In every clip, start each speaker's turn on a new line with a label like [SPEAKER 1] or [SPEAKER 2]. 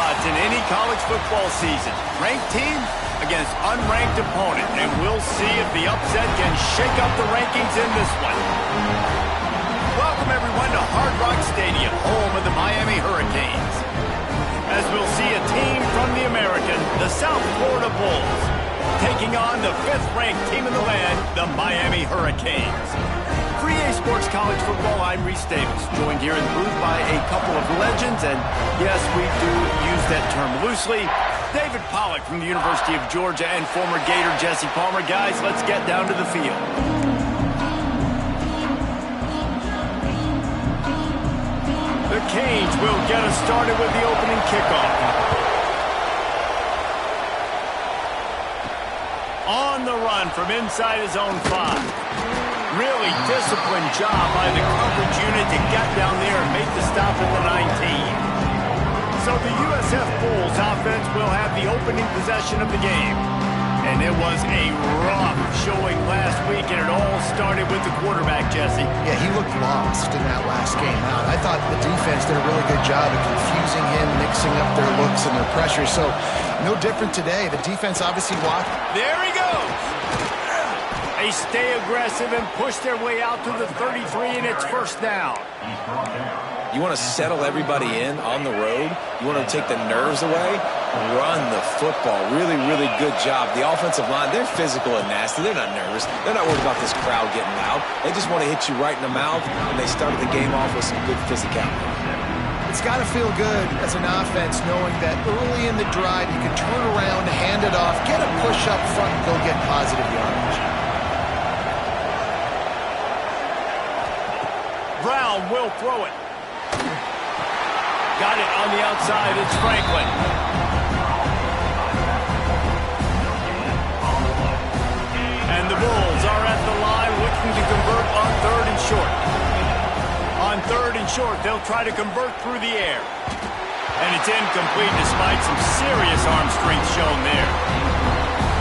[SPEAKER 1] odds in any college football season. Ranked team against unranked opponent, and we'll see if the upset can shake up the rankings in this one. Welcome, everyone, to Hard Rock Stadium, home of the Miami Hurricanes. As we'll see a team from the American, the South Florida Bulls, taking on the 5th-ranked team in the land, the Miami Hurricanes. For EA Sports College Football, I'm Reese Davis, joined here in the booth by a couple of legends, and yes, we do use that term loosely. David Pollack from the University of Georgia and former Gator Jesse Palmer. Guys, let's get down to the field. The Canes will get us started with the opening kickoff. On the run from inside his own 5. Really disciplined job by the coverage unit to get down there and make the stop at the 19. So the USF Bulls offense will have the opening possession of the game. And it was a rough showing last week, and it all started with the quarterback, Jesse.
[SPEAKER 2] Yeah, he looked lost in that last game out. I thought the defense did a really good job of confusing him, mixing up their looks and their pressure. So no different today. The defense obviously walked.
[SPEAKER 1] There he goes. They stay aggressive and push their way out to the 33, and it's first down.
[SPEAKER 3] You want to settle everybody in on the road. You want to take the nerves away. Run the football. Really, really good job. The offensive line, they're physical and nasty. They're not nervous. They're not worried about this crowd getting loud. They just want to hit you right in the mouth, and they started the game off with some good physicality.
[SPEAKER 2] It's got to feel good as an offense knowing that early in the drive you can turn around, hand it off, get a push up front, and go get positive yardage.
[SPEAKER 1] Brown will throw it. Got it on the outside. It's Franklin. And the Bulls are at the line looking to convert on 3rd and short. On 3rd and short, they'll try to convert through the air. And it's incomplete despite some serious arm strength shown there.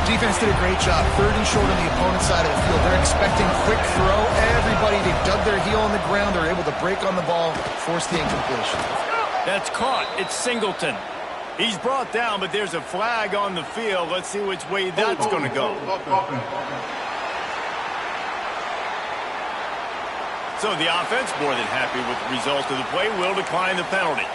[SPEAKER 2] Defense did a great job. 3rd and short on the opponent's side of the field. They're expecting quick throw. Everybody, they dug their heel on the ground. They're able to break on the ball, force the incompletion.
[SPEAKER 1] That's caught. It's Singleton. He's brought down, but there's a flag on the field. Let's see which way that's going to go. So the offense, more than happy with the result of the play, will decline the penalty.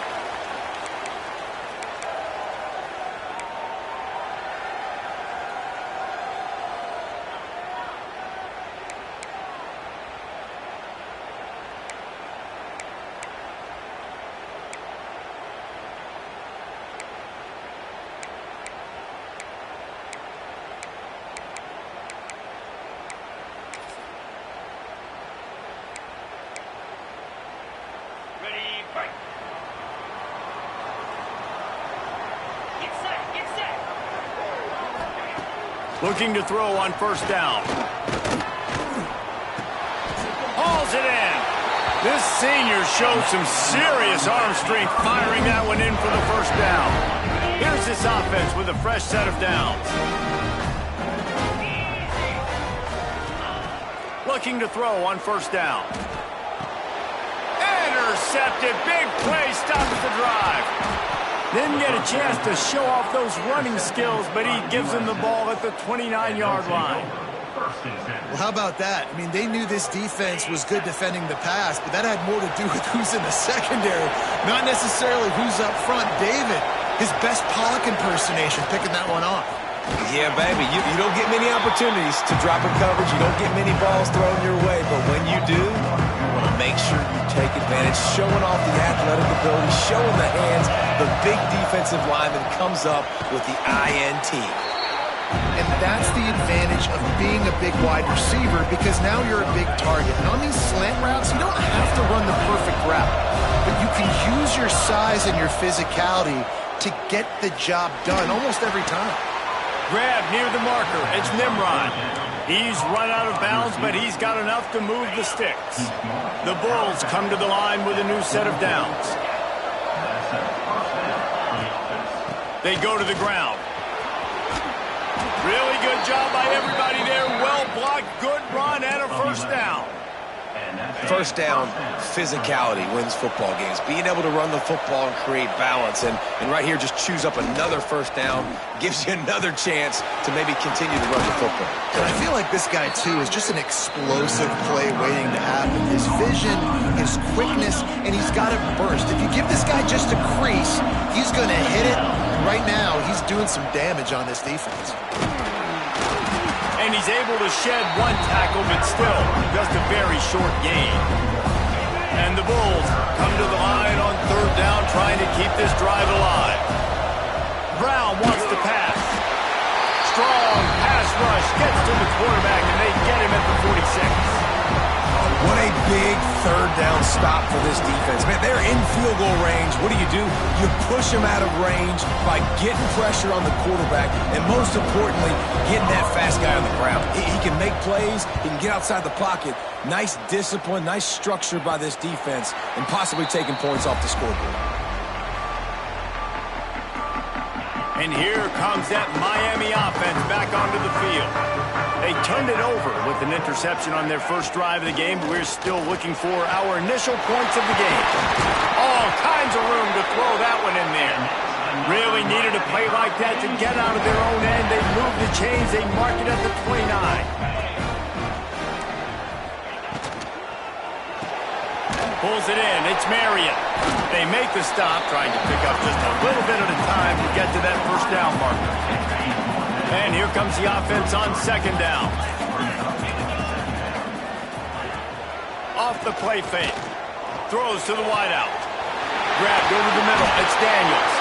[SPEAKER 1] Looking to throw on 1st down. Hauls it in. This senior shows some serious arm strength firing that one in for the 1st down. Here's this offense with a fresh set of downs. Looking to throw on 1st down. Intercepted. Big play stops the drive. Didn't get a chance to show off those running skills, but he gives him the ball at the 29-yard line.
[SPEAKER 2] Well, how about that? I mean, they knew this defense was good defending the pass, but that had more to do with who's in the secondary, not necessarily who's up front. David, his best Pollack impersonation, picking that one off.
[SPEAKER 3] Yeah, baby, you don't get many opportunities to drop a coverage. You don't get many balls thrown your way, but when you do, you want to make sure you take advantage, showing off the athletic ability, showing the hands. The big defensive lineman comes up with the INT.
[SPEAKER 2] And that's the advantage of being a big wide receiver, because now you're a big target. And on these slant routes, you don't have to run the perfect route, but you can use your size and your physicality to get the job done almost every time.
[SPEAKER 1] Grab near the marker. It's Nimrod. He's run out of bounds, but he's got enough to move the sticks. The Bulls come to the line with a new set of downs. They go to the ground. Really good job by everybody there. Well blocked, good run, and a 1st down.
[SPEAKER 3] First down, physicality wins football games. Being able to run the football and create balance. And right here, just choose up another first down, gives you another chance to maybe continue to run the football.
[SPEAKER 2] And I feel like this guy, too, is just an explosive play waiting to happen. His vision, his quickness, and he's got it burst. If you give this guy just a crease, he's going to hit it. And right now, he's doing some damage on this defense.
[SPEAKER 1] And he's able to shed one tackle, but still just a very short gain. And the Bulls come to the line on third down, trying to keep this drive alive. Brown wants to pass. Strong pass rush, gets to the quarterback, and they get him at the 46.
[SPEAKER 3] What a big third down stop for this defense. Man, they're in field goal range. What do? You push them out of range by getting pressure on the quarterback and, most importantly, getting that fast guy on the ground. He can make plays. He can get outside the pocket. Nice discipline, nice structure by this defense, and possibly taking points off the scoreboard.
[SPEAKER 1] And here comes that Miami offense back onto the field. They turned it over with an interception on their first drive of the game. We're still looking for our initial points of the game. All kinds of room to throw that one in there. Really needed a play like that to get out of their own end. They move the chains. They mark it at the 29. Pulls it in. It's Marion. They make the stop, trying to pick up just a little bit at a time to get to that first down marker. And here comes the offense on second down. Off the play fake. Throws to the wideout. Grabbed over the middle. It's Daniels.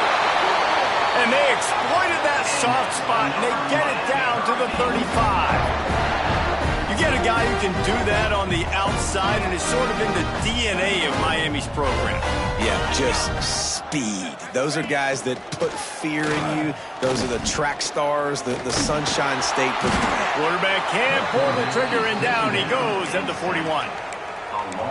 [SPEAKER 1] And they exploited that soft spot, and they get it down to the 35. You get a guy who can do that on the outside, and it's sort of in the DNA of Miami's program.
[SPEAKER 3] Yeah, just speed. Those are guys that put fear in you. Those are the track stars, the Sunshine State.
[SPEAKER 1] Quarterback can't pull the trigger, and down he goes at the 41.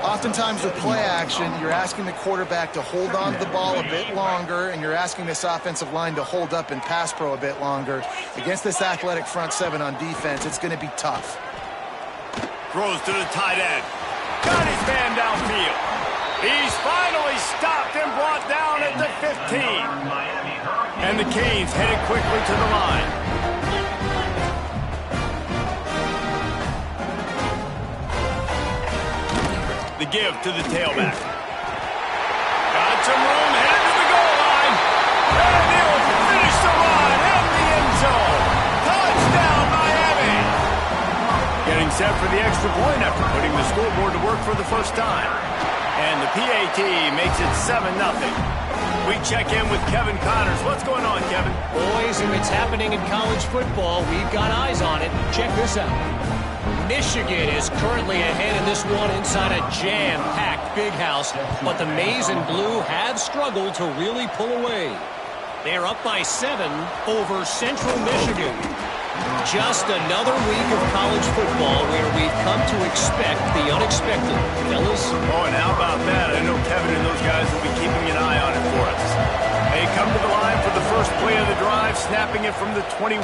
[SPEAKER 2] Oftentimes with play action, you're asking the quarterback to hold on to the ball a bit longer, and you're asking this offensive line to hold up in pass pro a bit longer. Against this athletic front seven on defense, it's going to be tough.
[SPEAKER 1] Throws to the tight end. Got his man downfield. He's finally stopped and brought down at the 15. And the Canes headed quickly to the line. The give to the tailback. Got some room, headed to the goal line. And he'll finish the run in the end zone. Touchdown, Miami. Getting set for the extra point after putting the scoreboard to work for the first time. And the PAT makes it 7-0. We check in with Kevin Connors. What's going on, Kevin?
[SPEAKER 4] Boys, if it's happening in college football, we've got eyes on it. Check this out. Michigan is currently ahead in this one inside a jam-packed Big House, but the Maize and Blue have struggled to really pull away. They're up by 7 over Central Michigan. Just another week of college football where we've come to expect the unexpected. Fellas?
[SPEAKER 1] Oh, and how about that? I know Kevin and those guys will be keeping an eye on it for us. They come to the line for the first play of the drive, snapping it from the 21.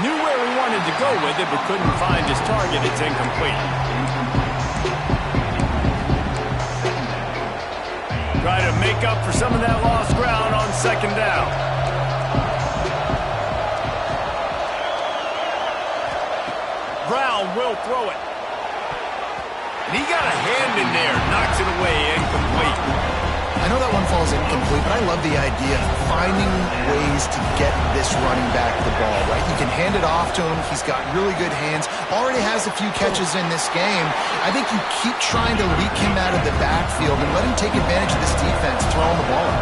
[SPEAKER 1] Knew where he wanted to go with it, but couldn't find his target. It's incomplete. Try to make up for some of that lost ground on second down. Brown will throw it. And he got a hand in there, knocks it away, incomplete.
[SPEAKER 2] I know that one falls incomplete, but I love the idea of finding ways to get this running back the ball, right? You can hand it off to him. He's got really good hands. Already has a few catches in this game. I think you keep trying to leak him out of the backfield and let him take advantage of this defense throwing the ball.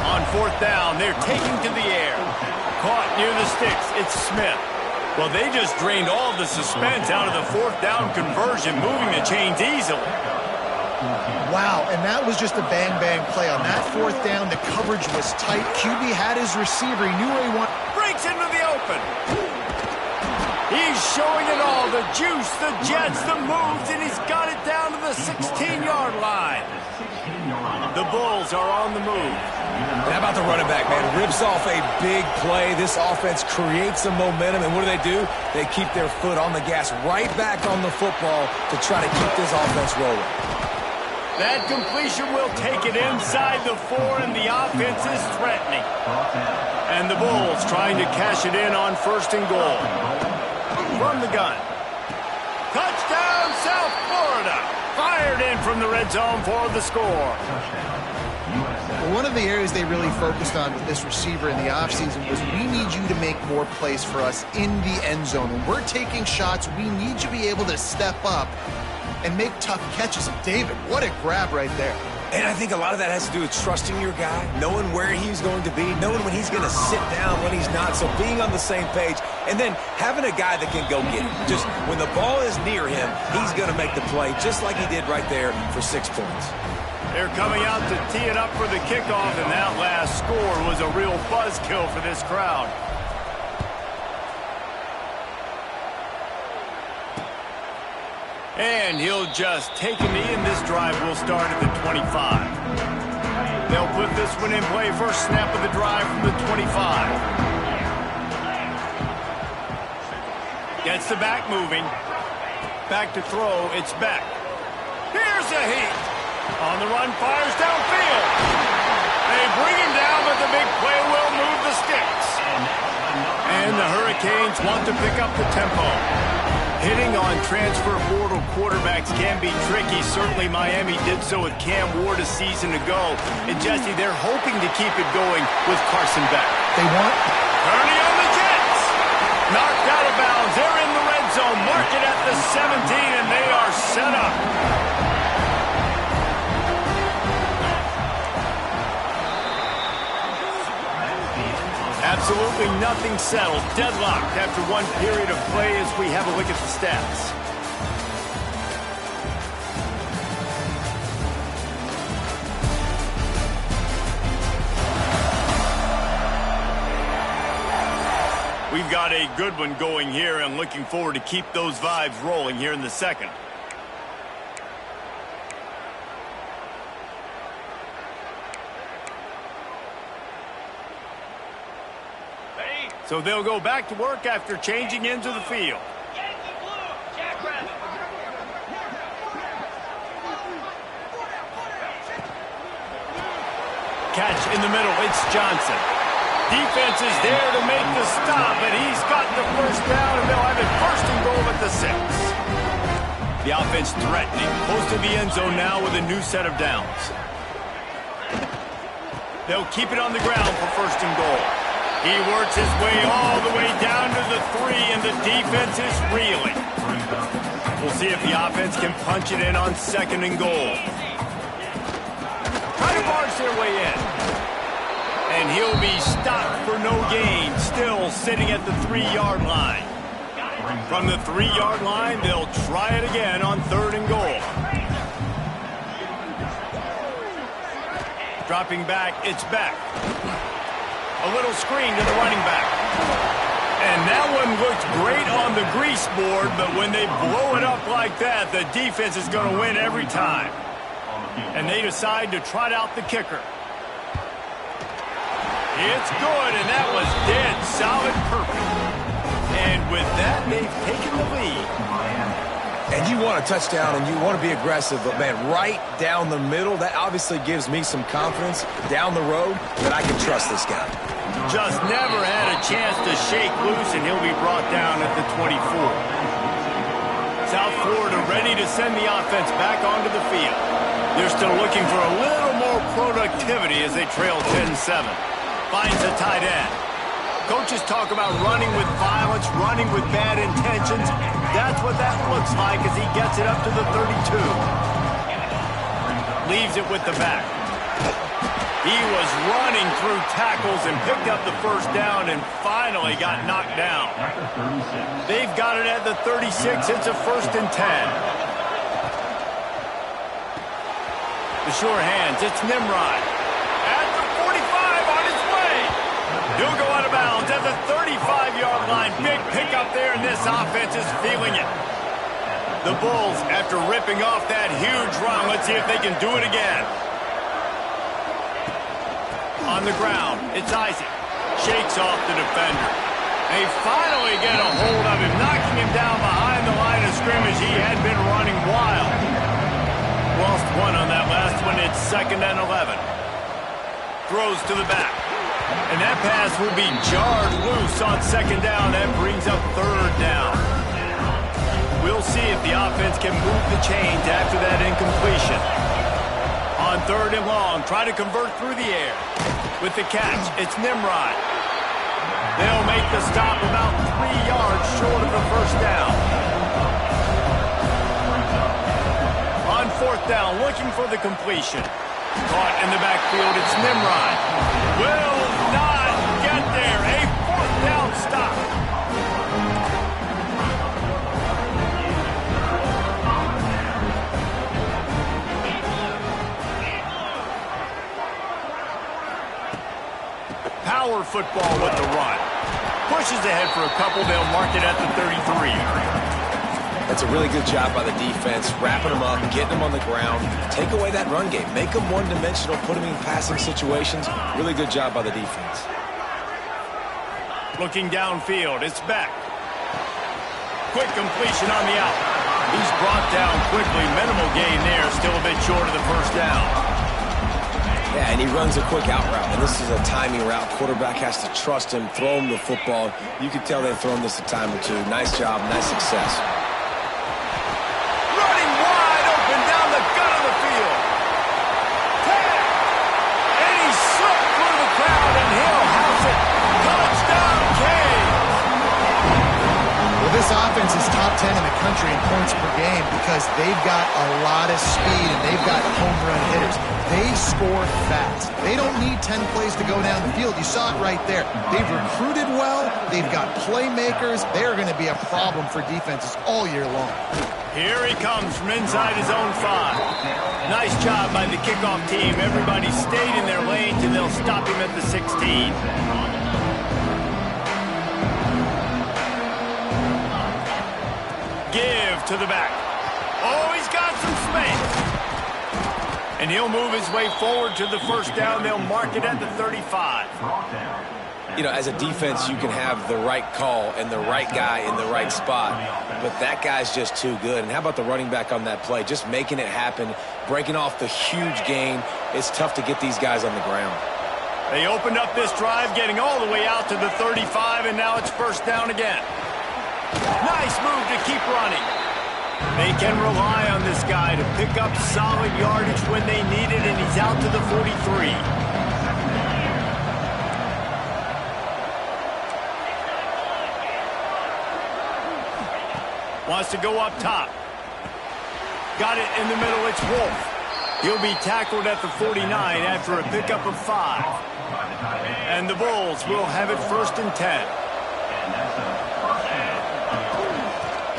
[SPEAKER 1] On fourth down, they're taking to the air. Caught near the sticks. It's Smith. Well, they just drained all the suspense out of the fourth down conversion, moving the chains easily.
[SPEAKER 2] Wow, and that was just a bang-bang play. On that fourth down, the coverage was tight. QB had his receiver. He knew where he wanted.
[SPEAKER 1] Breaks into the open. He's showing it all. The juice, the jets, the moves, and he's got it down to the 16-yard line. The Bulls are on the move.
[SPEAKER 3] And how about the running back, man? Rips off a big play. This offense creates some momentum, and what do? They keep their foot on the gas, right back on the football to try to keep this offense rolling.
[SPEAKER 1] That completion will take it inside the 4, and the offense is threatening. And the Bulls trying to cash it in on 1st and goal. From the gun. Touchdown, South Florida. Fired in from the red zone for the score.
[SPEAKER 2] One of the areas they really focused on with this receiver in the offseason was we need you to make more plays for us in the end zone. When we're taking shots, we need you to be able to step up and make tough catches. And David, what a grab right there.
[SPEAKER 3] And I think a lot of that has to do with trusting your guy, knowing where he's going to be, knowing when he's going to sit down, when he's not. So being on the same page, and then having a guy that can go get it. Just when the ball is near him, he's going to make the play, just like he did right there for 6 points.
[SPEAKER 1] They're coming out to tee it up for the kickoff, and that last score was a real buzzkill for this crowd. And he'll just take a knee, and this drive will start at the 25. They'll put this one in play. First snap of the drive from the 25. Gets the back moving. Back to throw. It's back. Here's a heat. On the run, fires downfield. They bring him down, but the big play will move the sticks. And the Hurricanes want to pick up the tempo. Hitting on transfer portal quarterbacks can be tricky. Certainly Miami did so with Cam Ward a season ago. And Jesse, they're hoping to keep it going with Carson Beck.
[SPEAKER 2] They want...
[SPEAKER 1] Ernie on the Jets. Knocked out of bounds. They're in the red zone. Mark it at the 17, and they are set up. Absolutely nothing settled. Deadlocked after one period of play as we have a look at the stats. We've got a good one going here, and looking forward to keep those vibes rolling here in the second. So they'll go back to work after changing into the field. Catch in the middle. It's Johnson. Defense is there to make the stop, and he's got the first down, and they'll have it 1st and goal at the 6. The offense threatening. Close to the end zone now with a new set of downs. They'll keep it on the ground for 1st and goal. He works his way all the way down to the 3, and the defense is reeling. We'll see if the offense can punch it in on 2nd and goal. Try to barge their way in. And he'll be stopped for no gain, still sitting at the 3-yard line. From the 3-yard line, they'll try it again on 3rd and goal. Dropping back, it's back. A little screen to the running back. And that one looked great on the grease board, but when they blow it up like that, the defense is going to win every time. And they decide to trot out the kicker. It's good, and that was dead solid perfect. And with that, they've taken the lead.
[SPEAKER 3] And you want a touchdown, and you want to be aggressive, but, man, right down the middle, that obviously gives me some confidence down the road that I can trust this guy.
[SPEAKER 1] Just never had a chance to shake loose, and he'll be brought down at the 24. South Florida ready to send the offense back onto the field. They're still looking for a little more productivity as they trail 10-7. Finds the tight end. Coaches talk about running with violence, running with bad intentions. That's what that looks like as he gets it up to the 32. Leaves it with the back. He was running through tackles and picked up the first down and finally got knocked down. They've got it at the 36. It's a 1st and 10. The sure hands. It's Nimrod. At the 45 on his way. He'll go out of bounds at the 35-yard line. Big pickup there, and this offense is feeling it. The Bulls, after ripping off that huge run, let's see if they can do it again. On the ground, it's Isaac. Shakes off the defender. They finally get a hold of him, knocking him down behind the line of scrimmage. He had been running wild. Lost one on that last one. It's 2nd and 11. Throws to the back. And that pass will be jarred loose on 2nd down. That brings up 3rd down. We'll see if the offense can move the chains after that incompletion. On 3rd and long, try to convert through the air. With the catch, it's Nimrod. They'll make the stop about 3 yards short of the 1st down. On 4th down, looking for the completion. Caught in the backfield, it's Nimrod. Will not get there. A 4th down stop. Power football with the run. Pushes ahead for a couple. They'll mark it at the 33.
[SPEAKER 3] That's a really good job by the defense, wrapping them up, getting them on the ground. Take away that run game. Make them one-dimensional, put them in passing situations. Really good job by the defense.
[SPEAKER 1] Looking downfield, it's Beck. Quick completion on the out. He's brought down quickly. Minimal gain there, still a bit short of the 1st down.
[SPEAKER 3] Yeah, and he runs a quick out route, and this is a timing route. Quarterback has to trust him, throw him the football. You can tell they've thrown this a time or two. Nice job, nice success.
[SPEAKER 1] Running wide open down the gut of the field. Tag! And he slipped through the crowd, and he'll house it. Touchdown, Cade!
[SPEAKER 2] Well, this offense is top 10 in the country in points per game because they've got a lot of speed and they've got home run hitters. They score fast. They don't need 10 plays to go down the field. You saw it right there. They've recruited well. They've got playmakers. They're going to be a problem for defenses all year long.
[SPEAKER 1] Here he comes from inside his own 5. Nice job by the kickoff team. Everybody stayed in their lanes, and they'll stop him at the 16. Give to the back. Oh, he's got some space. And he'll move his way forward to the 1st down. They'll mark it at the 35.
[SPEAKER 3] You know, as a defense, you can have the right call and the right guy in the right spot, but that guy's just too good. And how about the running back on that play? Just making it happen, breaking off the huge gain. It's tough to get these guys on the ground.
[SPEAKER 1] They opened up this drive, getting all the way out to the 35, and now it's 1st down again. Nice move to keep running. They can rely on this guy to pick up solid yardage when they need it, and he's out to the 43. Wants to go up top. Got it in the middle, it's Wolf. He'll be tackled at the 49 after a pickup of 5. And the Bulls will have it 1st and 10.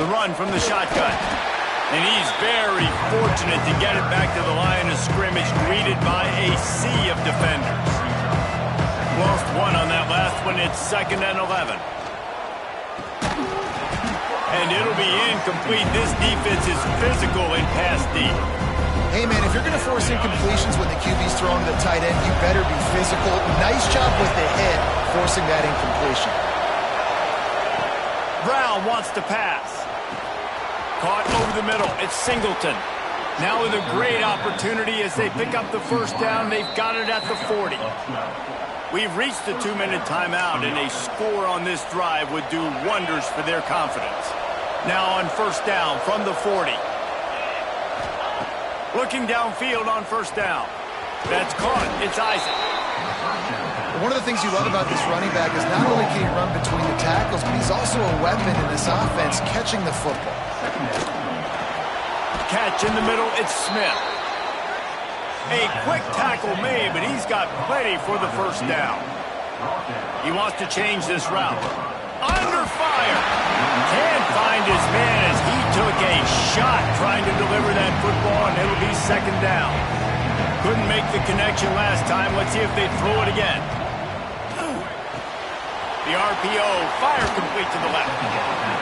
[SPEAKER 1] The run from the shotgun. And he's very fortunate to get it back to the line of scrimmage, greeted by a sea of defenders. Lost one on that last one. It's 2nd and 11. And it'll be incomplete. This defense is physical in pass deep.
[SPEAKER 2] Hey, man, if you're going to force incompletions when the QB's throwing to the tight end, you better be physical. Nice job with the head forcing that incompletion.
[SPEAKER 1] Brown wants to pass. Caught over the middle. It's Singleton. Now with a great opportunity as they pick up the 1st down. They've got it at the 40. We've reached the 2-minute timeout, and a score on this drive would do wonders for their confidence. Now on 1st down from the 40. Looking downfield on 1st down. That's caught. It's Isaac.
[SPEAKER 2] One of the things you love about this running back is not only can he run between the tackles, but he's also a weapon in this offense catching the football.
[SPEAKER 1] Catch in the middle, it's Smith. A quick tackle made, but he's got plenty for the 1st down. He wants to change this route. Under fire. Can't find his man as he took a shot trying to deliver that football, and it'll be 2nd down. Couldn't make the connection last time. Let's see if they throw it again. The RPO, fire complete to the left.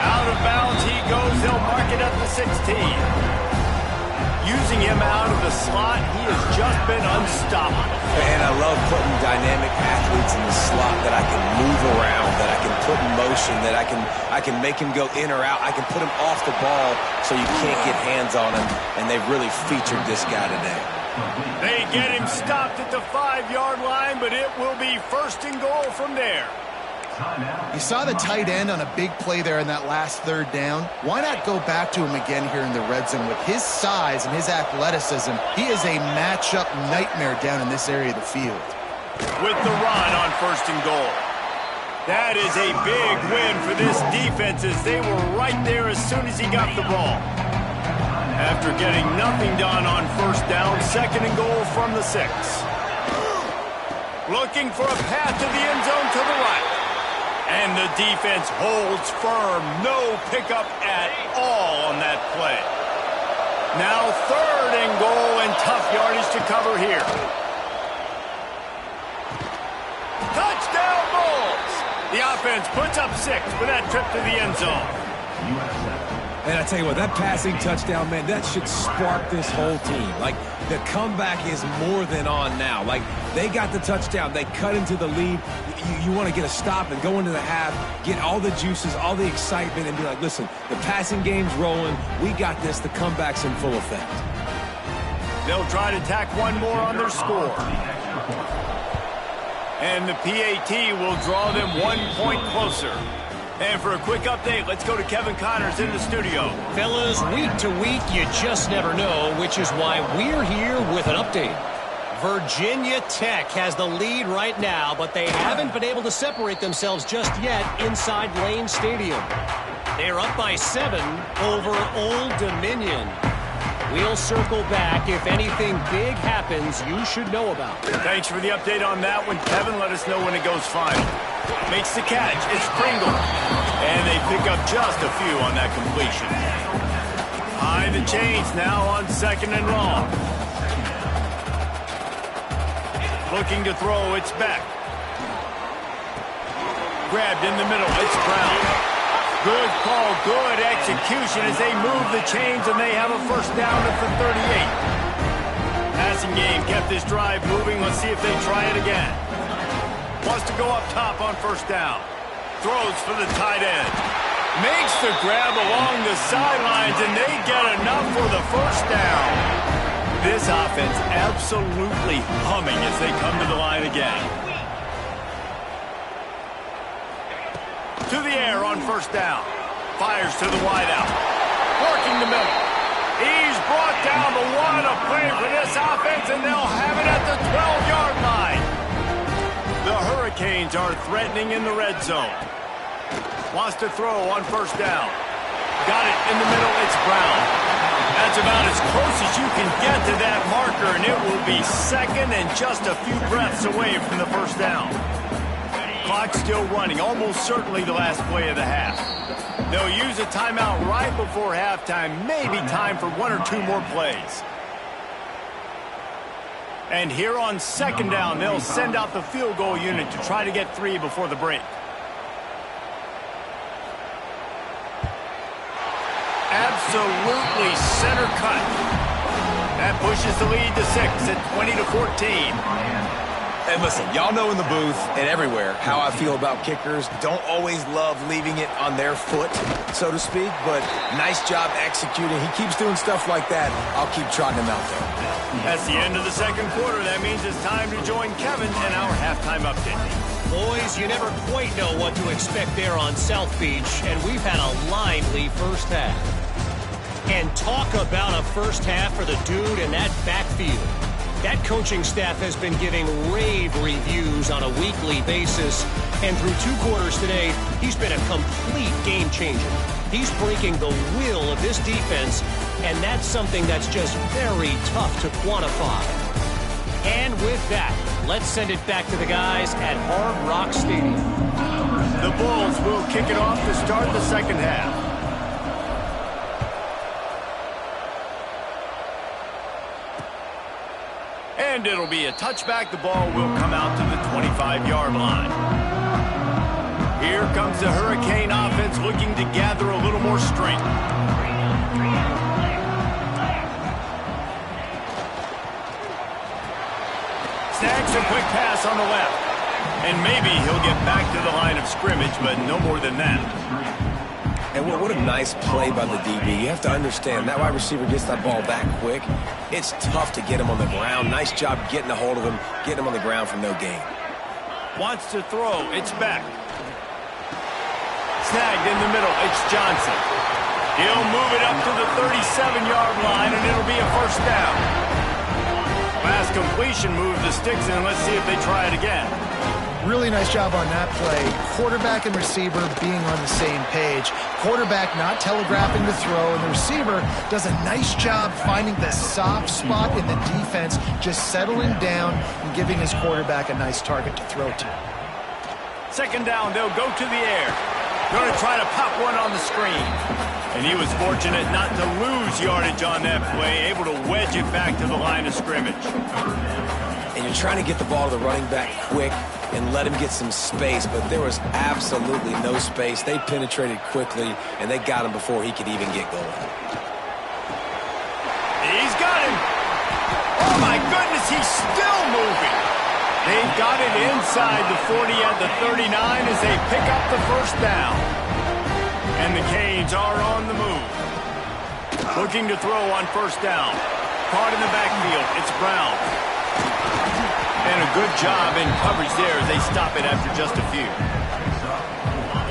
[SPEAKER 1] Out of bounds he goes. They'll mark it at the 16. Using him out of the slot, he has just been unstoppable.
[SPEAKER 3] And I love putting dynamic athletes in the slot that I can move around, that I can put in motion, that I can make him go in or out. I can put him off the ball so you can't get hands on him, and they've really featured this guy today.
[SPEAKER 1] They get him stopped at the 5-yard line, but it will be 1st and goal from there.
[SPEAKER 2] You saw the tight end on a big play there in that last 3rd down. Why not go back to him again here in the red zone? With his size and his athleticism, he is a matchup nightmare down in this area of the field.
[SPEAKER 1] With the run on 1st and goal. That is a big win for this defense as they were right there as soon as he got the ball. After getting nothing done on 1st down, 2nd and goal from the 6. Looking for a path to the end zone to the right. And the defense holds firm. No pickup at all on that play. Now 3rd and goal and tough yardage to cover here. Touchdown Bulls! The offense puts up 6 for that trip to the end zone.
[SPEAKER 3] And I tell you what, that passing touchdown, man, that should spark this whole team. Like, the comeback is more than on now. Like, they got the touchdown. They cut into the lead. You want to get a stop and go into the half, get all the juices, all the excitement, and be like, listen, the passing game's rolling. We got this. The comeback's in full effect.
[SPEAKER 1] They'll try to tack one more on their score. And the PAT will draw them 1 point closer. And for a quick update, let's go to Kevin Connors in the studio.
[SPEAKER 4] Fellas, week to week, you just never know, which is why we're here with an update. Virginia Tech has the lead right now, but they haven't been able to separate themselves just yet inside Lane Stadium. They're up by 7 over Old Dominion. We'll circle back. If anything big happens, you should know about.
[SPEAKER 1] Thanks for the update on that one, Kevin. Let us know when it goes final. Makes the catch. It's Pringle. And they pick up just a few on that completion. High the chains now on 2nd and long. Looking to throw. It's Beck. Grabbed in the middle. It's Brown. Good call, good execution as they move the chains and they have a 1st down at the 38. Passing game kept this drive moving. Let's see if they try it again. Wants to go up top on 1st down. Throws for the tight end. Makes the grab along the sidelines and they get enough for the 1st down. This offense absolutely humming as they come to the line again. To the air on 1st down. Fires to the wideout. Working the middle. He's brought down, but what a play for this offense, and they'll have it at the 12-yard line. The Hurricanes are threatening in the red zone. Wants to throw on 1st down. Got it in the middle. It's Brown. That's about as close as you can get to that marker, and it will be 2nd and just a few breaths away from the 1st down. Clock still running, almost certainly the last play of the half. They'll use a timeout right before halftime, maybe time for 1 or 2 more plays. And here on 2nd down, they'll send out the field goal unit to try to get 3 before the break. Absolutely center cut. That pushes the lead to 6 at 20-14.
[SPEAKER 3] And listen, y'all know in the booth and everywhere how I feel about kickers. Don't always love leaving it on their foot, so to speak, but nice job executing. He keeps doing stuff like that. I'll keep trotting him out there.
[SPEAKER 1] That's the end of the 2nd quarter. That means it's time to join Kevin in our halftime update.
[SPEAKER 4] Boys, you never quite know what to expect there on South Beach, and we've had a lively 1st half. And talk about a 1st half for the dude in that backfield. That coaching staff has been giving rave reviews on a weekly basis, and through 2 quarters today, he's been a complete game changer. He's breaking the will of this defense, and that's something that's just very tough to quantify. And with that, let's send it back to the guys at Hard Rock Stadium.
[SPEAKER 1] The Bulls will kick it off to start the 2nd half. And it'll be a touchback. The ball will come out to the 25-yard line. Here comes the Hurricane offense looking to gather a little more strength. snags a quick pass on the left. And maybe he'll get back to the line of scrimmage, but no more than that.
[SPEAKER 3] And what a nice play by the DB. You have to understand, that wide receiver gets that ball that quick. It's tough to get him on the ground. Nice job getting a hold of him, getting him on the ground for no gain.
[SPEAKER 1] Wants to throw. It's back. Snagged in the middle. It's Johnson. He'll move it up to the 37-yard line, and it'll be a first down. Last completion moved the sticks in. Let's see if they try it again.
[SPEAKER 2] Really nice job on that play. Quarterback and receiver being on the same page. Quarterback not telegraphing the throw, and the receiver does a nice job finding the soft spot in the defense, just settling down and giving his quarterback a nice target to throw to.
[SPEAKER 1] Second down, they'll go to the air. Going to try to pop one on the screen. And he was fortunate not to lose yardage on that play, able to wedge it back to the line of scrimmage.
[SPEAKER 3] And you're trying to get the ball to the running back quick and let him get some space, but there was absolutely no space. They penetrated quickly, and they got him before he could even get going.
[SPEAKER 1] He's got him. Oh, my goodness, he's still moving. They've got it inside the 40 at the 39 as they pick up the first down. And the Canes are on the move. Looking to throw on first down. Caught in the backfield. It's Brown. And a good job in coverage there as they stop it after just a few.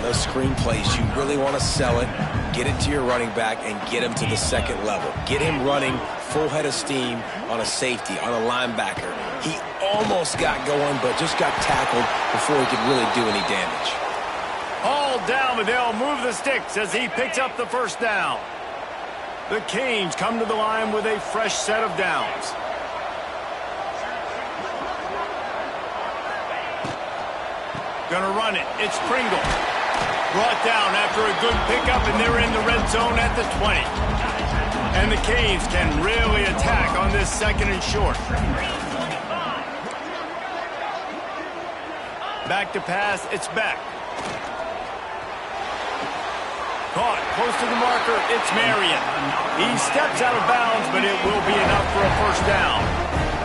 [SPEAKER 3] Those screen plays, you really want to sell it, get it to your running back, and get him to the second level. Get him running full head of steam on a safety, on a linebacker. He almost got going, but just got tackled before he could really do any damage.
[SPEAKER 1] All down, but they'll move the sticks as he picks up the first down. The Canes come to the line with a fresh set of downs. Gonna run it. It's Pringle. Brought down after a good pickup, and they're in the red zone at the 20. And the Canes can really attack on this second and short. Back to pass. It's back. Caught close to the marker. It's Marion. He steps out of bounds, but it will be enough for a first down.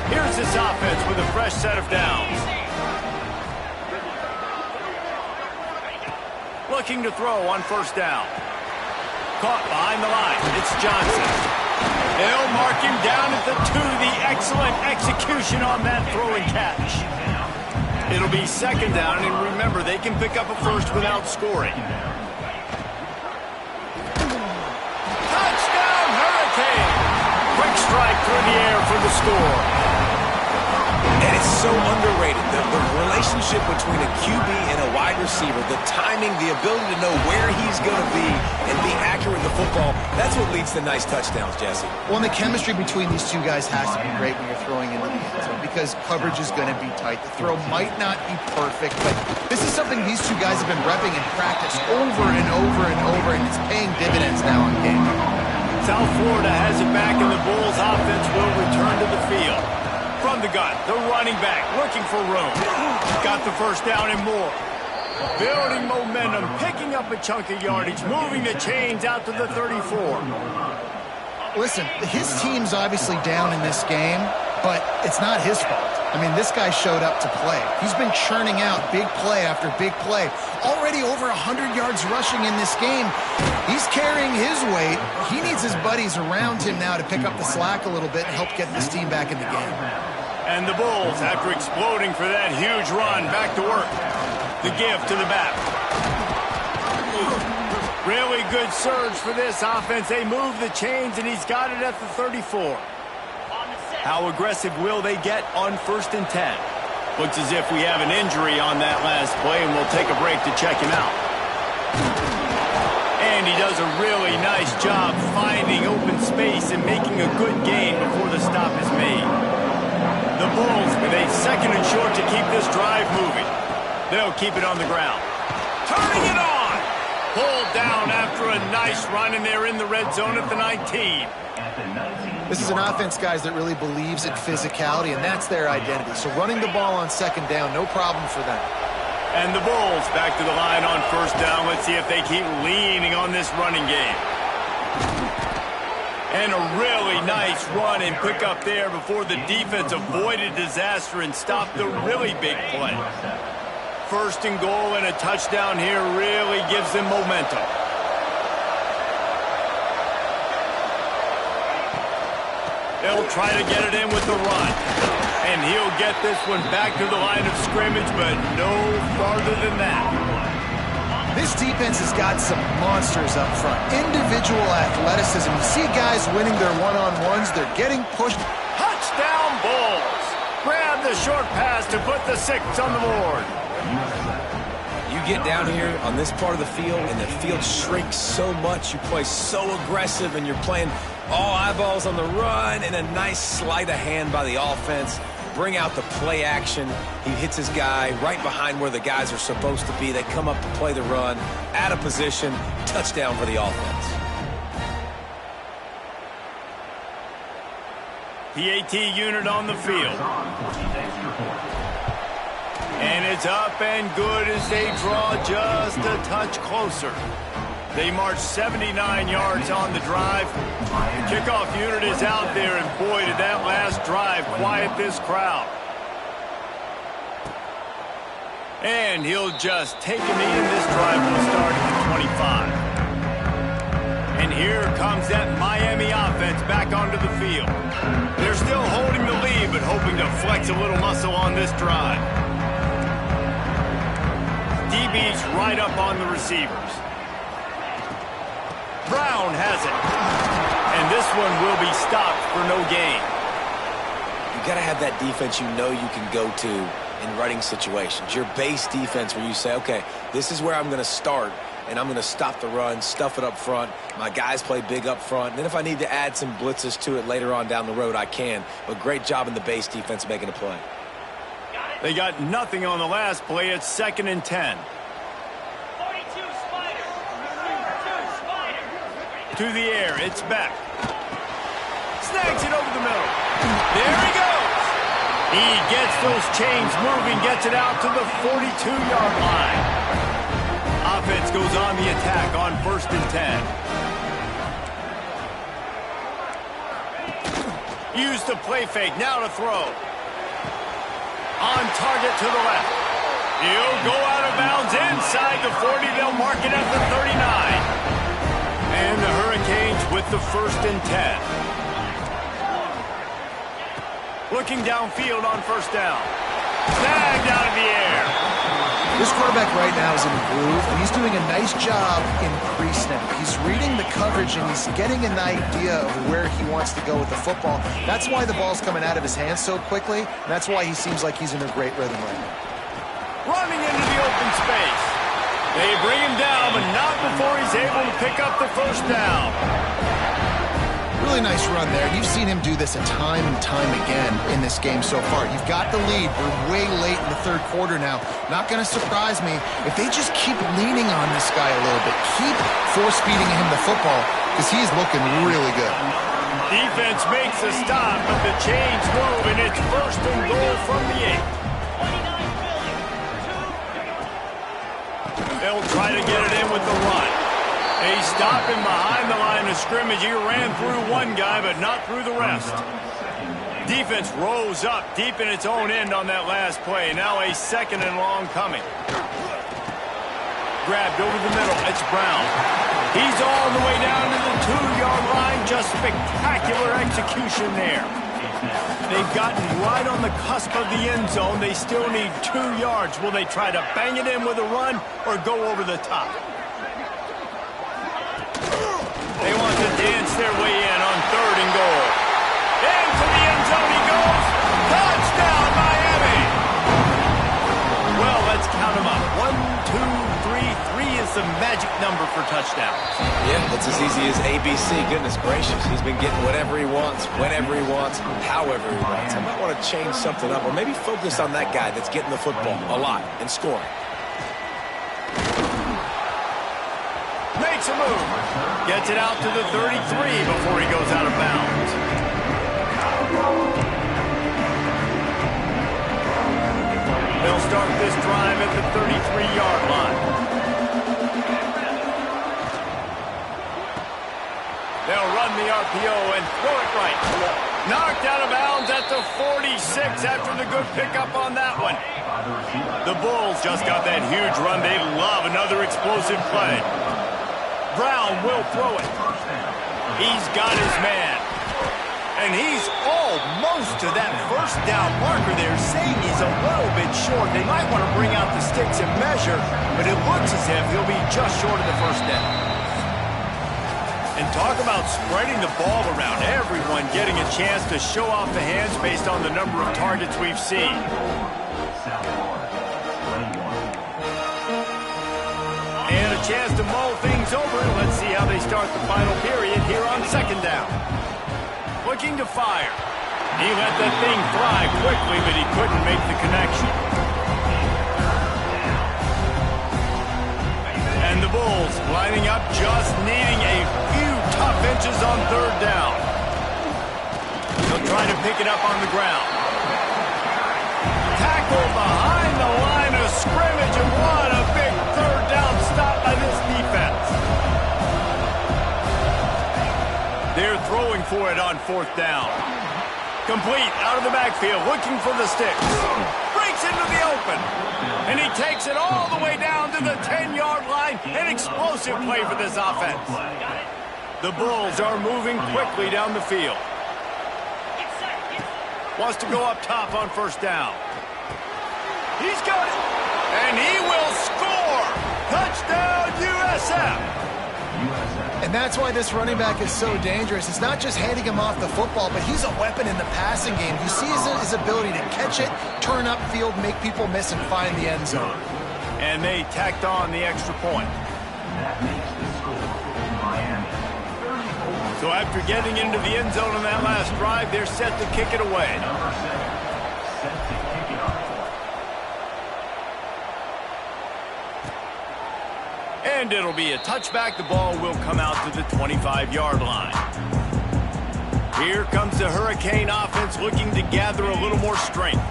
[SPEAKER 1] Here's this offense with a fresh set of downs. Looking to throw on first down. Caught behind the line. It's Johnson. They'll mark him down at the 2. The excellent execution on that throw and catch. It'll be second down, and remember, they can pick up a first without scoring. Touchdown, Hurricane! Quick strike through the air for the score.
[SPEAKER 3] And it's so underrated. The relationship between a QB and a wide receiver, the timing, the ability to know where he's going to be and be accurate with the football, that's what leads to nice touchdowns, Jesse.
[SPEAKER 2] Well, and the chemistry between these two guys has to be great when you're throwing into the end zone because coverage is going to be tight. The throw might not be perfect, but this is something these two guys have been repping in practice over and over and over, and it's paying dividends now in game.
[SPEAKER 1] South Florida has it back, and the Bulls offense will return to the field. From the gun, the running back looking for room. Got the first down and more. Building momentum, picking up a chunk of yardage, moving the chains out to the 34.
[SPEAKER 2] Listen, his team's obviously down in this game, but it's not his fault. I mean, this guy showed up to play. He's been churning out big play after big play. Already over 100 yards rushing in this game. He's carrying his weight. He needs his buddies around him now to pick up the slack a little bit and help get this team back in the game.
[SPEAKER 1] And the Bulls, after exploding for that huge run, back to work. The give to the back. Really good surge for this offense. They move the chains, and he's got it at the 34. How aggressive will they get on 1st and 10? Looks as if we have an injury on that last play, and we'll take a break to check him out. And he does a really nice job finding open space and making a good gain before the stop is made. The Bulls with a second and short to keep this drive moving. They'll keep it on the ground. Turning it on! Pulled down after a nice run, and they're in the red zone at the 19.
[SPEAKER 2] This is an offense, guys, that really believes in physicality, and that's their identity. So running the ball on second down, no problem for them.
[SPEAKER 1] And the Bulls back to the line on first down. Let's see if they keep leaning on this running game. And a really nice run and pick up there before the defense avoided disaster and stopped the really big play. First and goal and a touchdown here really gives them momentum. They'll try to get it in with the run. And he'll get this one back to the line of scrimmage, but no farther than that.
[SPEAKER 2] This defense has got some monsters up front. Individual athleticism. You see guys winning their one-on-ones. They're getting pushed.
[SPEAKER 1] Touchdown Bulls. Grab the short pass to put the 6 on the board.
[SPEAKER 3] You get down here on this part of the field, and the field shrinks so much. You play so aggressive, and you're playing all eyeballs on the run, and a nice sleight of hand by the offense. Bring out the play action. He hits his guy right behind where the guys are supposed to be. They come up to play the run, out of position, touchdown for the offense.
[SPEAKER 1] PAT unit on the field. And it's up and good as they draw just a touch closer. They march 79 yards on the drive. The kickoff unit is out there, and boy, did that last drive quiet this crowd. And he'll just take him in. This drive will start at the 25. And here comes that Miami offense back onto the field. They're still holding the lead, but hoping to flex a little muscle on this drive. DB's right up on the receivers. Brown has it. And this one will be stopped for no gain.
[SPEAKER 3] You got to have that defense you know you can go to in running situations. Your base defense where you say, okay, this is where I'm going to start, and I'm going to stop the run, stuff it up front. My guys play big up front. And then if I need to add some blitzes to it later on down the road, I can. But great job in the base defense making a play.
[SPEAKER 1] They got nothing on the last play. It's 2nd and 10. To the air, it's Beck. Snags it over the middle. There he goes. He gets those chains moving, gets it out to the 42-yard line. Offense goes on the attack on 1st and 10. Use the play fake, now to throw. On target to the left. He'll go out of bounds inside the 40. They'll mark it at the 39. And the Hurricanes with the 1st and 10. Looking downfield on 1st down. Snagged out of the air.
[SPEAKER 2] This quarterback right now is in a groove, and he's doing a nice job in pre-snap. He's reading the coverage, and he's getting an idea of where he wants to go with the football. That's why the ball's coming out of his hands so quickly, and that's why he seems like he's in a great rhythm right now.
[SPEAKER 1] Running into the open space. They bring him down, but not before he's able to pick up the 1st down.
[SPEAKER 2] Really nice run there. You've seen him do this a time and time again in this game so far. You've got the lead. We're way late in the 3rd quarter now. Not going to surprise me if they just keep leaning on this guy a little bit. Keep force-feeding him the football because he's looking really good.
[SPEAKER 1] Defense makes a stop, but the chains move, and it's 1st and goal from the 8. They'll try to get it in with the run. They stop him behind the line of scrimmage. He ran through one guy, but not through the rest. Defense rose up deep in its own end on that last play. Now a 2nd and long coming. Grabbed over the middle. It's Brown. He's all the way down to the 2-yard line. Just spectacular execution there. They've gotten right on the cusp of the end zone. They still need 2 yards. Will they try to bang it in with a run or go over the top? They want to dance their way in on 3rd and goal. Into the end zone he goes. Touchdown, Miami! Well, let's count them up. 1, 2, 3. 3 is the magic number for touchdowns.
[SPEAKER 3] Yeah, it's as easy as ABC. Goodness gracious. He's been getting whatever he wants, whenever he wants, however he wants. I might want to change something up or maybe focus on that guy that's getting the football a lot and scoring.
[SPEAKER 1] Makes a move. Gets it out to the 33 before he goes out of bounds. They'll start this drive at the 33-yard line. They'll run the RPO and throw it right. Knocked out of bounds at the 46 after the good pickup on that one. The Bulls just got that huge run. They love another explosive play. Brown will throw it. He's got his man. And he's almost to that first down marker there, saying he's a little bit short. They might want to bring out the sticks and measure, but it looks as if he'll be just short of the first down. And talk about spreading the ball around. Everyone getting a chance to show off the hands based on the number of targets we've seen. And a chance to mull things over. Let's see how they start the final period here on second down. Looking to fire. He let that thing fly quickly, but he couldn't make the connection. And the Bulls lining up, just needing a few tough inches on third down. They'll try to pick it up on the ground. Tackle behind the line of scrimmage, and what a big third down stop by this defense. They're throwing for it on fourth down. Complete out of the backfield, looking for the sticks. Breaks into the open. And he takes it all the way down to the 10-yard line. An explosive play for this offense. The Bulls are moving quickly down the field. Wants to go up top on first down. He's got it. And he will score. Touchdown, USF.
[SPEAKER 2] And that's why this running back is so dangerous. It's not just handing him off the football, but he's a weapon in the passing game. You see his ability to catch it, turn upfield, make people miss, and find the end zone.
[SPEAKER 1] And they tacked on the extra point. So after getting into the end zone on that last drive, they're set to kick it away. And it'll be a touchback. The ball will come out to the 25-yard line. Here comes the Hurricane offense looking to gather a little more strength.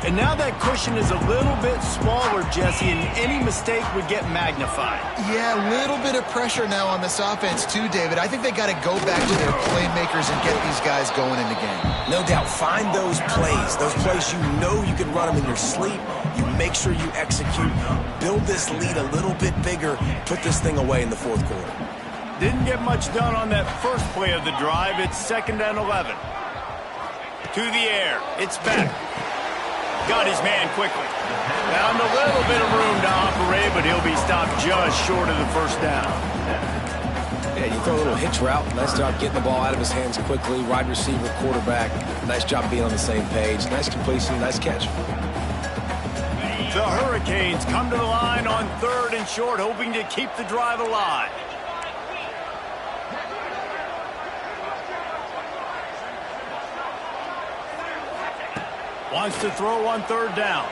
[SPEAKER 1] And now that cushion is a little bit smaller, Jesse, and any mistake would get magnified.
[SPEAKER 2] Yeah, a little bit of pressure now on this offense too, David. I think they got to go back to their playmakers and get these guys going in the game.
[SPEAKER 3] No doubt. Find those plays you know you can run them in your sleep. You make sure you execute. Build this lead a little bit bigger. Put this thing away in the fourth quarter.
[SPEAKER 1] Didn't get much done on that first play of the drive. It's 2nd and 11. To the air. It's back. Got his man quickly. Found a little bit of room to operate, but he'll be stopped just short of the first down.
[SPEAKER 3] Yeah, you throw a little hitch route. Nice job getting the ball out of his hands quickly. Wide receiver, quarterback. Nice job being on the same page. Nice completion, nice catch.
[SPEAKER 1] The Hurricanes come to the line on 3rd and short, hoping to keep the drive alive. Wants to throw on 3rd down.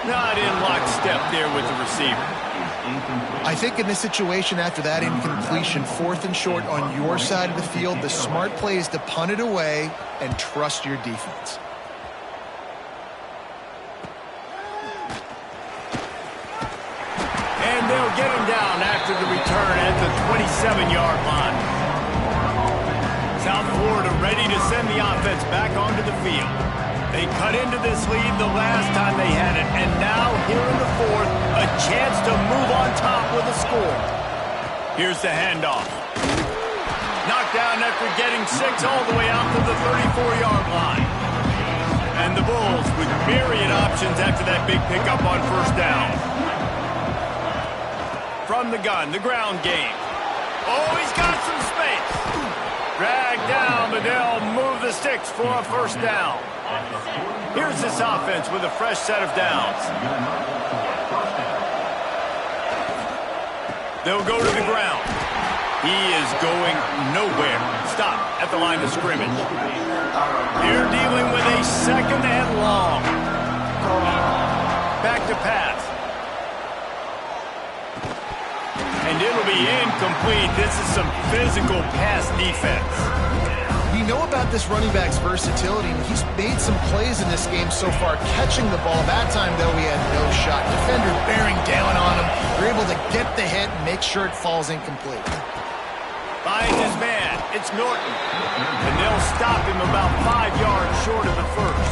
[SPEAKER 1] Not in lockstep there with the receiver.
[SPEAKER 2] I think in this situation after that incompletion, 4th and short on your side of the field, the smart play is to punt it away and trust your defense.
[SPEAKER 1] And they'll get him down after the return at the 27-yard line. South Florida ready to send the offense back onto the field. They cut into this lead the last time they had it, and now here in the 4th, a chance to move on top with a score. Here's the handoff. Knocked down after getting 6 all the way out to the 34-yard line. And the Bulls with myriad options after that big pickup on first down. From the gun, the ground game. Oh, he's got some space. Dragged down, but they'll move the sticks for a first down. Here's this offense with a fresh set of downs. They'll go to the ground. He is going nowhere. Stop at the line of scrimmage. They're dealing with a 2nd and long. Back to pass. And it'll be incomplete. This is some physical pass defense.
[SPEAKER 2] We know about this running back's versatility. He's made some plays in this game so far, catching the ball. That time, though, he had no shot. Defender bearing down on him. They're able to get the hit and make sure it falls incomplete.
[SPEAKER 1] Finds his man. It's Norton. And they'll stop him about 5 yards short of the first.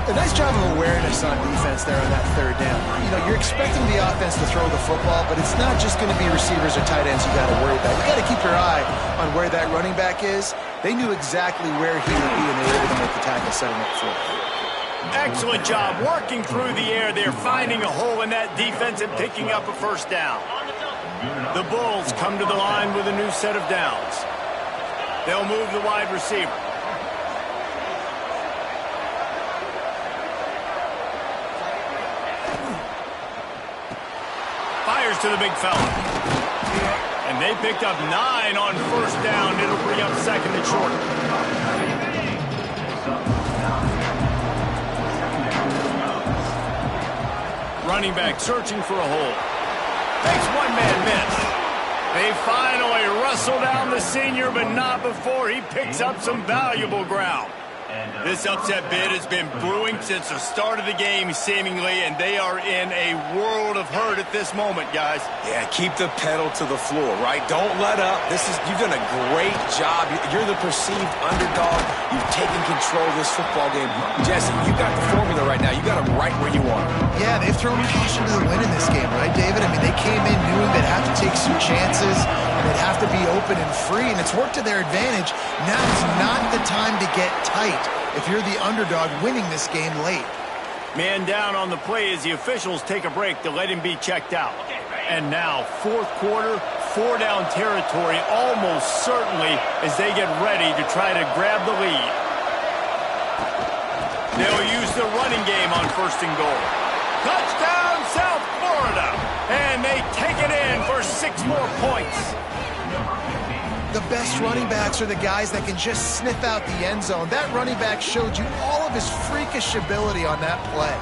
[SPEAKER 2] A nice job of awareness on defense there on that third down. You know, you're expecting the offense to throw the football, but it's not just going to be receivers or tight ends you got to worry about. You got to keep your eye on where that running back is. They knew exactly where he would be, and they were able to make the tackle setting up for him.
[SPEAKER 1] Excellent job working through the air there, finding a hole in that defense and picking up a first down. The Bulls come to the line with a new set of downs. They'll move the wide receiver. Fires to the big fella. And they picked up 9 on first down. It'll bring up second and short. Running back searching for a hole. Makes one-man miss. They finally wrestle down the senior, but not before he picks up some valuable ground. This upset bid has been brewing since the start of the game, seemingly, and they are in a world of hurt at this moment, guys.
[SPEAKER 3] Yeah, keep the pedal to the floor, right? Don't let up. You've done a great job. You're the perceived underdog. You've taken control of this football game. Jesse, you got the formula right now. You got them right where you want them.
[SPEAKER 2] Yeah, they've thrown caution to the wind in this game, right, David? I mean, they came in knowing they'd have to take some chances, and they'd have to be open and free, and it's worked to their advantage. Now is not the time to get tight if you're the underdog winning this game late.
[SPEAKER 1] Man down on the play as the officials take a break to let him be checked out. And now, fourth quarter, 4-down territory almost certainly as they get ready to try to grab the lead. They'll use the running game on first and goal. Touchdown, South Florida! And they take it in for 6 more points.
[SPEAKER 2] The best running backs are the guys that can just sniff out the end zone. That running back showed you all of his freakish ability on that play.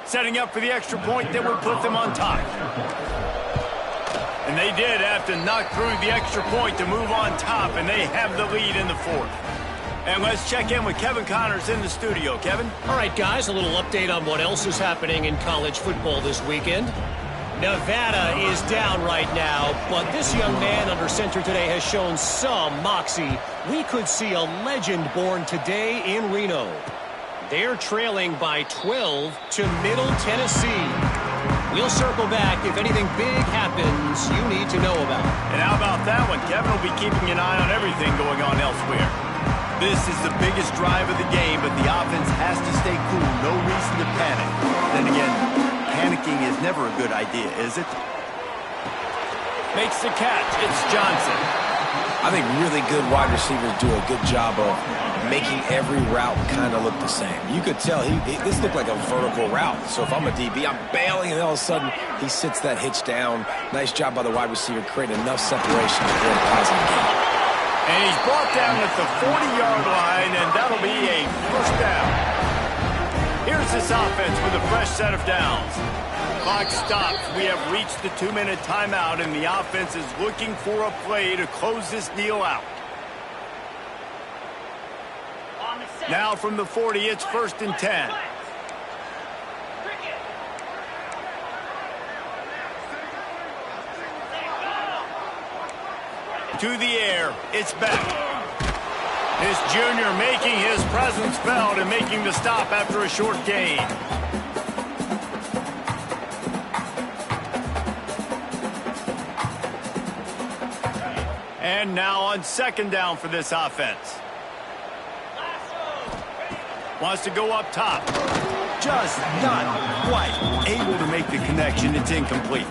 [SPEAKER 1] Setting up for the extra point that would put them on top. And they did have to knock through the extra point to move on top, and they have the lead in the fourth. And let's check in with Kevin Connors in the studio. Kevin?
[SPEAKER 4] All right, guys, a little update on what else is happening in college football this weekend. Nevada is down right now, but this young man under center today has shown some moxie. We could see a legend born today in Reno. They're trailing by 12 to Middle Tennessee. We'll circle back if anything big happens you need to know about.
[SPEAKER 1] And how about that one? Kevin will be keeping an eye on everything going on elsewhere. This is the biggest drive of the game, but the offense has to stay cool. No reason to panic. Then again, panicking is never a good idea, is it? Makes the catch. It's Johnson.
[SPEAKER 3] I think really good wide receivers do a good job of making every route kind of look the same. You could tell this looked like a vertical route. So if I'm a DB, I'm bailing, and all of a sudden he sits that hitch down. Nice job by the wide receiver, creating enough separation to create a positive game.
[SPEAKER 1] And he's brought down at the 40-yard line, and that'll be a first down. Here's this offense with a fresh set of downs. Clock stops. We have reached the 2-minute timeout, and the offense is looking for a play to close this deal out. Now from the 40, it's 1st and 10. To the air, it's back. This junior making his presence felt and making the stop after a short gain. And now on 2nd down for this offense. Wants to go up top. Just not quite able to make the connection. It's incomplete.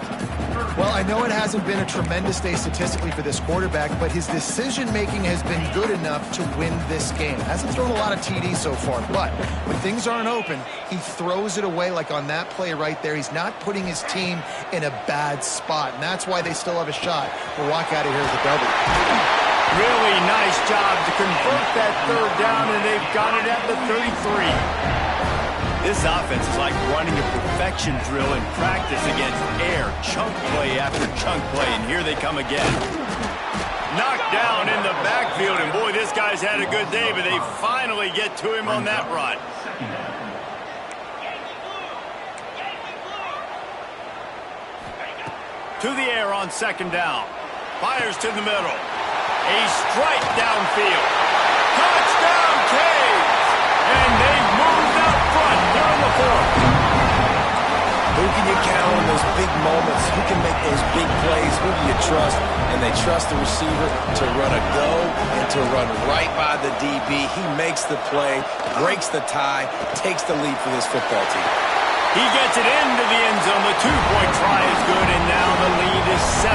[SPEAKER 2] Well, I know it hasn't been a tremendous day statistically for this quarterback, but his decision-making has been good enough to win this game. Hasn't thrown a lot of TDs so far, but when things aren't open, he throws it away like on that play right there. He's not putting his team in a bad spot, and that's why they still have a shot to walk out of here with a W.
[SPEAKER 1] Really nice job to convert that 3rd down, and they've got it at the 33. This offense is like running a perfection drill in practice against air. Chunk play after chunk play, and here they come again. Knocked down in the backfield, and boy, this guy guys had a good day, but they finally get to him on that run. To the air on second down. Fires to the middle. A strike downfield. Touchdown, Canes! And they've moved out front here in the fourth.
[SPEAKER 3] Who can you count on those big moments? Who can make those big plays? Who do you trust? And they trust the receiver to run a go and to run right by the DB. He makes the play, breaks the tie, takes the lead for this football team.
[SPEAKER 1] He gets it into the end zone. The two-point try is good, and now the lead is 7.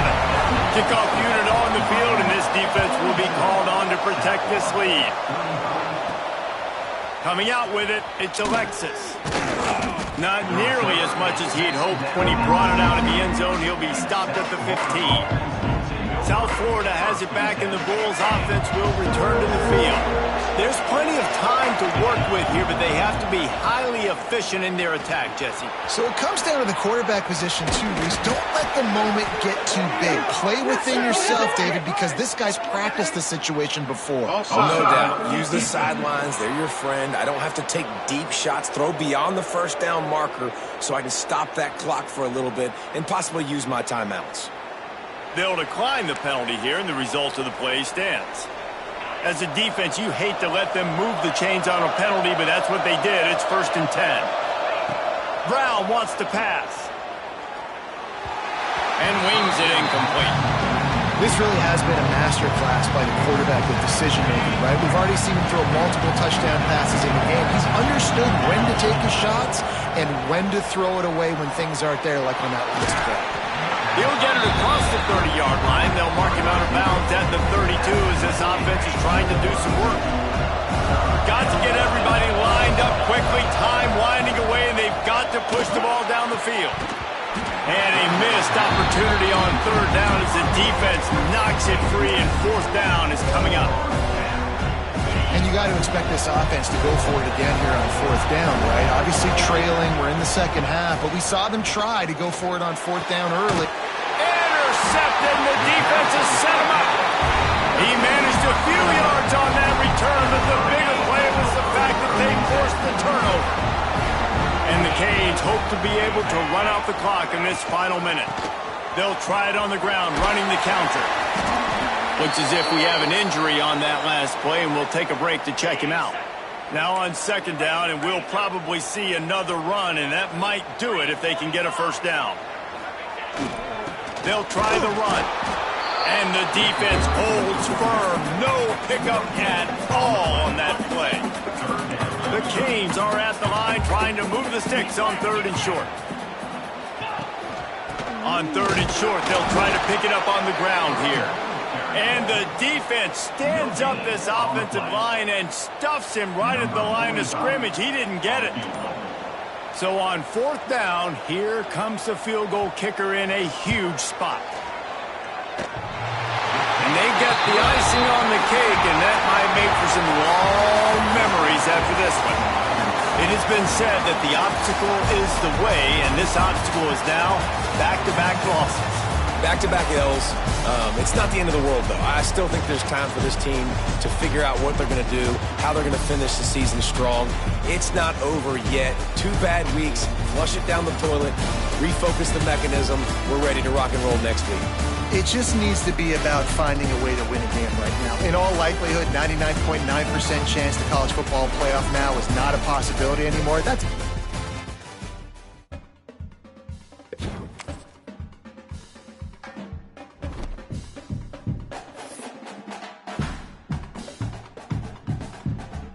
[SPEAKER 1] Kickoff unit on the field, and this defense will be called on to protect this lead. Coming out with it, it's Alexis. Not nearly as much as he'd hoped when he brought it out in the end zone. He'll be stopped at the 15. South Florida has it back, and the Bulls offense will return to the field. There's plenty of time to work with here, but they have to be highly efficient in their attack, Jesse.
[SPEAKER 2] So it comes down to the quarterback position, too, Reese. Don't let the moment get too big. Play within yourself, David, because this guy's practiced the situation before.
[SPEAKER 3] Oh, no doubt. Use the sidelines. They're your friend. I don't have to take deep shots, throw beyond the first down marker so I can stop that clock for a little bit and possibly use my timeouts.
[SPEAKER 1] They'll decline the penalty here, and the result of the play stands. As a defense, you hate to let them move the chains on a penalty, but that's what they did. It's 1st and 10. Brown wants to pass. And wings it incomplete.
[SPEAKER 2] This really has been a masterclass by the quarterback with decision-making, right? We've already seen him throw multiple touchdown passes in the game. He's understood when to take his shots and when to throw it away when things aren't there, like on that last play.
[SPEAKER 1] He'll get it across the 30-yard line. They'll mark him out of bounds at the 32 as this offense is trying to do some work. Got to get everybody lined up quickly, time winding away, and they've got to push the ball down the field. And a missed opportunity on 3rd down as the defense knocks it free, and 4th down is coming up.
[SPEAKER 2] And you got to expect this offense to go for it again here on 4th down, right? Obviously trailing, we're in the second half, but we saw them try to go for it on 4th down early.
[SPEAKER 1] Intercepted, and the defense has set him up. He managed a few yards on that return, but the bigger play was the fact that they forced the turnover. And the Canes hope to be able to run out the clock in this final minute. They'll try it on the ground, running the counter. Looks as if we have an injury on that last play, and we'll take a break to check him out. Now on 2nd down, and we'll probably see another run, and that might do it if they can get a 1st down. They'll try the run. And the defense holds firm. No pickup at all on that play. The Canes are at the line trying to move the sticks on 3rd and short. On 3rd and short, they'll try to pick it up on the ground here. And the defense stands up this offensive line and stuffs him right at the line of scrimmage. He didn't get it. So on 4th down, here comes the field goal kicker in a huge spot. And they get the icing on the cake, and that might make for some long memories after this one. It has been said that the obstacle is the way, and this obstacle is now back-to-back losses.
[SPEAKER 3] Back-to-back L's. It's not the end of the world, though. I still think there's time for this team to figure out what they're going to do, how they're going to finish the season strong. It's not over yet. 2 bad weeks. Flush it down the toilet. Refocus the mechanism. We're ready to rock and roll next week.
[SPEAKER 2] It just needs to be about finding a way to win a game right now. In all likelihood, 99.9% chance the college football playoff now is not a possibility anymore. That's